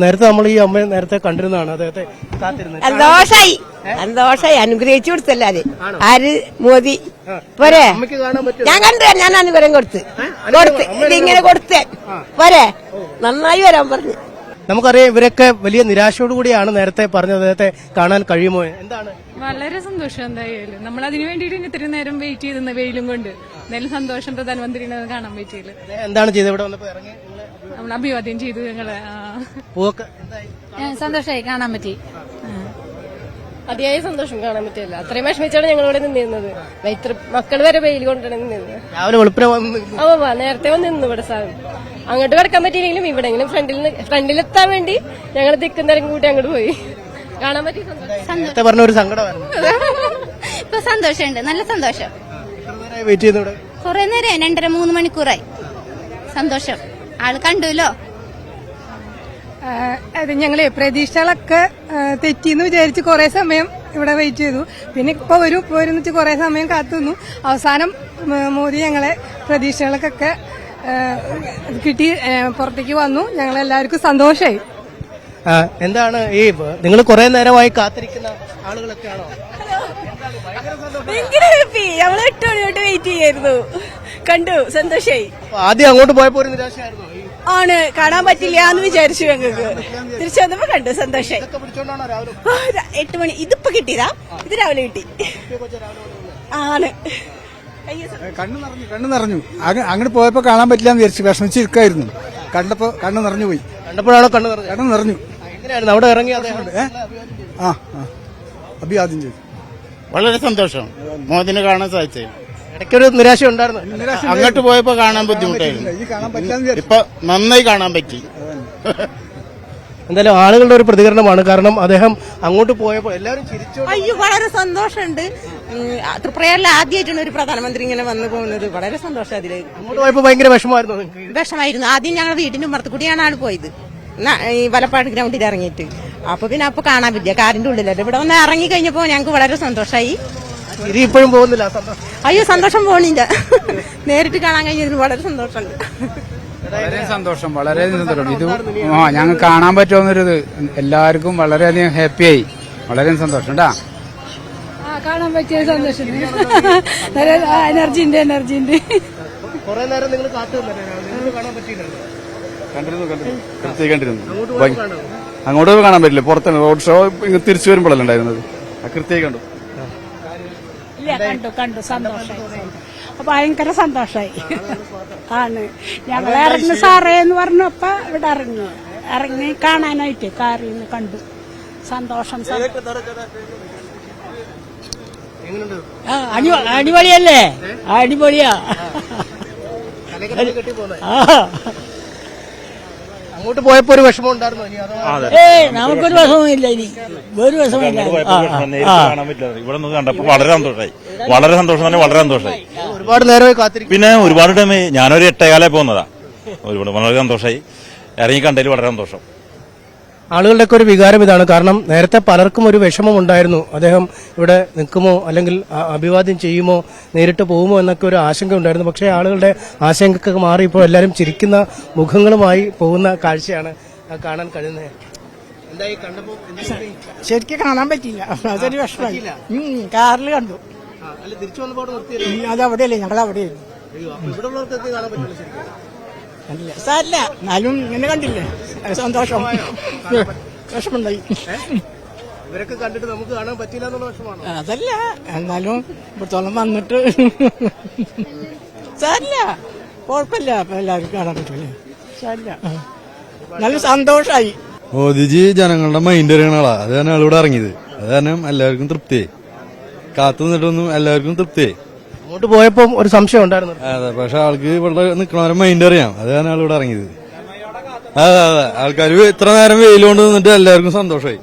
നേരത്തെ നമ്മൾ ഈ അമ്മയെ നേരത്തെ കണ്ടിരുന്നതാണ്, അദ്ദേഹത്തെ കാത്തിരുന്നത്. സന്തോഷായി അനുഗ്രഹിച്ചു കൊടുത്തല്ലേ ആര് മോദി പോരെ. ഞാൻ കണ്ടു, ഞാൻ അനുഗ്രഹം കൊടുത്ത് ഇതിങ്ങനെ കൊടുത്തേ പോരെ, നന്നായി വരാൻ പറഞ്ഞു. നമുക്കറിയാം ഇവരൊക്കെ വലിയ നിരാശയോടുകൂടിയാണ് നേരത്തെ പറഞ്ഞത്. അദ്ദേഹത്തെ കാണാൻ കഴിയുമോ? എന്താണ്? വളരെ സന്തോഷം. എന്തായാലും നമ്മൾ അതിനു വേണ്ടിയിട്ട് ഇത്രയും നേരം വെയിറ്റ് ചെയ്തിരുന്ന വെയിലും കൊണ്ട് എന്തായാലും സന്തോഷം. പ്രധാനമന്ത്രിനെ കാണാൻ പറ്റിയില്ല. എന്താണ് ചെയ്തത്? ഇവിടെ വന്നപ്പോ ഇറങ്ങി നമ്മൾ അഭിവാദ്യം ചെയ്തു. ഞങ്ങള് സന്തോഷമായി കാണാൻ പറ്റി. അതിയായ സന്തോഷം കാണാൻ പറ്റില്ല. അത്രയും വിഷമിച്ചാണ് ഞങ്ങൾ ഇവിടെ നിന്നിരുന്നത്. മക്കൾ വരെ വെയിൽ കൊണ്ടാണ് നിന്നത്. രാവിലെ വെളുപ്പിനെ നേരത്തെ വന്ന് നിന്നു ഇവിടെ സാധനം. അങ്ങോട്ട് കിടക്കാൻ പറ്റിയില്ലെങ്കിലും ഇവിടെങ്കിലും ഫ്രണ്ടിലെത്താൻ വേണ്ടി ഞങ്ങൾ തിക്കുന്നേരം കൂട്ടി അങ്ങോട്ട് പോയി. കാണാൻ പറ്റി പറഞ്ഞ ഒരു സങ്കടമായിരുന്നു. ഇപ്പൊ സന്തോഷമുണ്ട്, നല്ല സന്തോഷം. വെയിറ്റ് ചെയ്യുന്നു കുറെ നേരം 2.5-3 മണിക്കൂറായി. സന്തോഷം, ആള് കണ്ടുല്ലോ. അത് ഞങ്ങളെ പ്രതീക്ഷകളൊക്കെ തെറ്റിന്ന് വിചാരിച്ച് കുറെ സമയം ഇവിടെ വെയിറ്റ് ചെയ്തു. പിന്നെ ഇപ്പൊ വരും കുറെ സമയം കാത്തുനിന്നു. അവസാനം മോദി ഞങ്ങളെ പ്രതീക്ഷകൾക്കൊക്കെ കിട്ടി പുറത്തേക്ക് വന്നു. ഞങ്ങളെല്ലാവർക്കും സന്തോഷമായി. എന്താണ് ഈ നിങ്ങൾ കുറെ നേരമായി കാത്തിരിക്കുന്ന ആളുകളൊക്കെയാണോ? ഭയങ്കര ഹാപ്പി. നമ്മൾ 8 മണിയോട്ട് വെയിറ്റ് ചെയ്യായിരുന്നു. കണ്ടു, സന്തോഷായി. ആദ്യം അങ്ങോട്ട് പോയപ്പോ ഒരു നിരാശയായിരുന്നു. ആണ്, കാണാൻ പറ്റില്ല എന്ന് വിചാരിച്ചു. ഞങ്ങൾക്ക് തിരിച്ചു വന്നപ്പോ കണ്ടു, സന്തോഷായി. 8 മണി ഇതിപ്പോ കിട്ടിയതാ, ഇത് രാവിലെ കിട്ടി. ആണ്, കണ്ണു നിറഞ്ഞു. അങ്ങോട്ട് പോയപ്പോ കാണാൻ പറ്റില്ല എന്ന് വിചാരിച്ചു, വിഷമിച്ചിരിക്കായിരുന്നു. കണ്ടപ്പോ കണ്ണു നിറഞ്ഞു പോയി. കണ്ടപ്പോഴാണോ കണ്ണു നിറഞ്ഞു? എങ്ങനെയായിരുന്നു അവിടെ ഇറങ്ങി? അഭിവാദ്യം ചെയ്തു. വളരെ സന്തോഷം മോദിനെ കാണാൻ സാധിച്ചത്. ഇടയ്ക്കൊരു നിരാശ ഉണ്ടായിരുന്നു. അങ്ങോട്ട് പോയപ്പോ കാണാൻ ബുദ്ധിമുട്ടായിരുന്നു. ഇപ്പൊ നന്നായി കാണാൻ പറ്റി. എന്തായാലും ആളുകളുടെ ഒരു പ്രതികരണമാണ്. കാരണം അദ്ദേഹം അങ്ങോട്ട് പോയപ്പോ എല്ലാവരും ചിരിച്ചു. അയ്യോ, വളരെ സന്തോഷമുണ്ട്. ത്രിപുരയിൽ ആദ്യമായിട്ടാണ് ഒരു പ്രധാനമന്ത്രി ഇങ്ങനെ വന്നു പോകുന്നത്. വളരെ സന്തോഷം. അതില് അങ്ങോട്ട് പോയപ്പോ ഭയങ്കര വിഷമായിരുന്നു. ആദ്യം ഞങ്ങൾ വീടിന്റെ പുറത്തു കൂടിയാണ് ആള് പോയത്, ഈ വലപ്പാട് ഗ്രൗണ്ടിൽ ഇറങ്ങിയിട്ട്. അപ്പൊ കാണാൻ പറ്റില്ല, കാറിന്റെ ഉള്ളിലല്ല. ഇവിടെ വന്ന് ഇറങ്ങി കഴിഞ്ഞപ്പോ ഞങ്ങൾക്ക് വളരെ സന്തോഷമായി. ഇപ്പോഴും പോകുന്നില്ല? അയ്യോ, സന്തോഷം പോണില്ല. നേരിട്ട് കാണാൻ കഴിഞ്ഞതിന് വളരെ സന്തോഷമുണ്ട്. വളരെ സന്തോഷം, വളരെ സന്തോഷം. ഇത് ഞങ്ങൾ കാണാൻ പറ്റുമെന്നൊരിത് എല്ലാവർക്കും വളരെയധികം ഹാപ്പിയായി. വളരെ സന്തോഷം കേട്ടാ. കാണാൻ പറ്റിയ സന്തോഷം. എനർജിന്റെ കുറെ നേരം നിങ്ങൾ കാണാൻ പറ്റിയില്ലല്ലോ? കണ്ടിരുന്നു. അങ്ങോട്ട് കാണാൻ പറ്റില്ല, പുറത്താണ്. റോഡ് ഷോ തിരിച്ചു വരുമ്പോഴല്ലേ ഉണ്ടായിരുന്നത്. കൃത്യമായി കണ്ടു. കണ്ടു സന്തോഷമായി. ഭയങ്കര സന്തോഷമായി. ആണ്, ഞങ്ങൾ ഇറങ്ങി സാറേ എന്ന് പറഞ്ഞപ്പോ ഇവിടെ ഇറങ്ങി കാണാനായിട്ട് കാറിൽ നിന്ന് കണ്ടു. സന്തോഷം. അടിപൊളിയല്ലേ? അടിപൊളിയാ. അങ്ങോട്ട് പോയപ്പോ ഒരു വിഷമം ഉണ്ടായിരുന്നു. നമുക്കൊരു വിഷമമില്ല, ഇനി ഒരു വിഷമമില്ല. ഇവിടെ നിന്ന് കണ്ടപ്പോ വളരെ സന്തോഷമായി. വളരെ സന്തോഷം, വളരെ സന്തോഷമായി. ഒരുപാട് നേരമായി കാത്തിരിക്കും. പിന്നെ ഒരുപാട് ടൈം ഞാനൊരു 8:15 പോകുന്നതാ. വളരെ സന്തോഷമായി. ഇറങ്ങി കണ്ടതിൽ വളരെ സന്തോഷം. ആളുകളുടെയൊക്കെ ഒരു വികാരം ഇതാണ്. കാരണം നേരത്തെ പലർക്കും ഒരു വിഷമം ഉണ്ടായിരുന്നു. അദ്ദേഹം ഇവിടെ നിൽക്കുമോ, അല്ലെങ്കിൽ അഭിവാദ്യം ചെയ്യുമോ, നേരിട്ട് പോകുമോ എന്നൊക്കെ ഒരു ആശങ്ക ഉണ്ടായിരുന്നു. പക്ഷേ ആളുകളുടെ ആശങ്കയൊക്കെ മാറി ഇപ്പോൾ എല്ലാവരും ചിരിക്കുന്ന മുഖങ്ങളുമായി പോകുന്ന കാഴ്ചയാണ് കാണാൻ കഴിയുന്നത്. എന്തായി കണ്ടപ്പോ? ശരിക്കും കാണാൻ പറ്റിയില്ല, അതൊരു വിഷമമായി. കാറിൽ കണ്ടു. തിരിച്ചു വന്നപ്പോൾ നിർത്തിയല്ലോ? അത് അവിടെയല്ലേ, ഞങ്ങൾ അവിടെയായിരുന്നു. ഇവിടെ ഉള്ളവർക്ക് കാണാൻ പറ്റില്ല ശരിക്കും. സാരില്ല, എന്നാലും ഇങ്ങനെ കണ്ടില്ലേ, സന്തോഷം. വിഷമുണ്ടായി. ഇവരൊക്കെ കണ്ടിട്ട് നമുക്ക് കാണാൻ പറ്റില്ല എന്നുള്ള വിഷമാണ്. അതല്ല, എന്നാലും ഇവിടത്തോളം വന്നിട്ട് സാരില്ല, കുഴപ്പമില്ല. അപ്പൊ എല്ലാവർക്കും കാണാൻ പറ്റൂലേ, സാരില്ല. നല്ല സന്തോഷമായി. മോദിജി ജനങ്ങളുടെ മൈൻഡ് അറിയണ ആളാ. അത് കാരണം ആളിവിടെ ഇറങ്ങിയത്. അത് കാരണം എല്ലാവർക്കും തൃപ്തിയായി. കാത്തു നിന്നിട്ടൊന്നും എല്ലാവർക്കും തൃപ്തിയായി. അങ്ങോട്ട് പോയപ്പോ ഒരു സംശയം ഉണ്ടായിരുന്നു. അതെ, പക്ഷെ ആൾക്ക് ഇവിടെ നിൽക്കണവരെ മൈൻഡ് അറിയാം. അത് കാരണം ആളിവിടെ ഇറങ്ങിയത്. അതെ, ആൾക്കാർ ഇത്ര നേരം വെയിലുകൊണ്ട് നിന്നിട്ട് എല്ലാവർക്കും സന്തോഷമായി.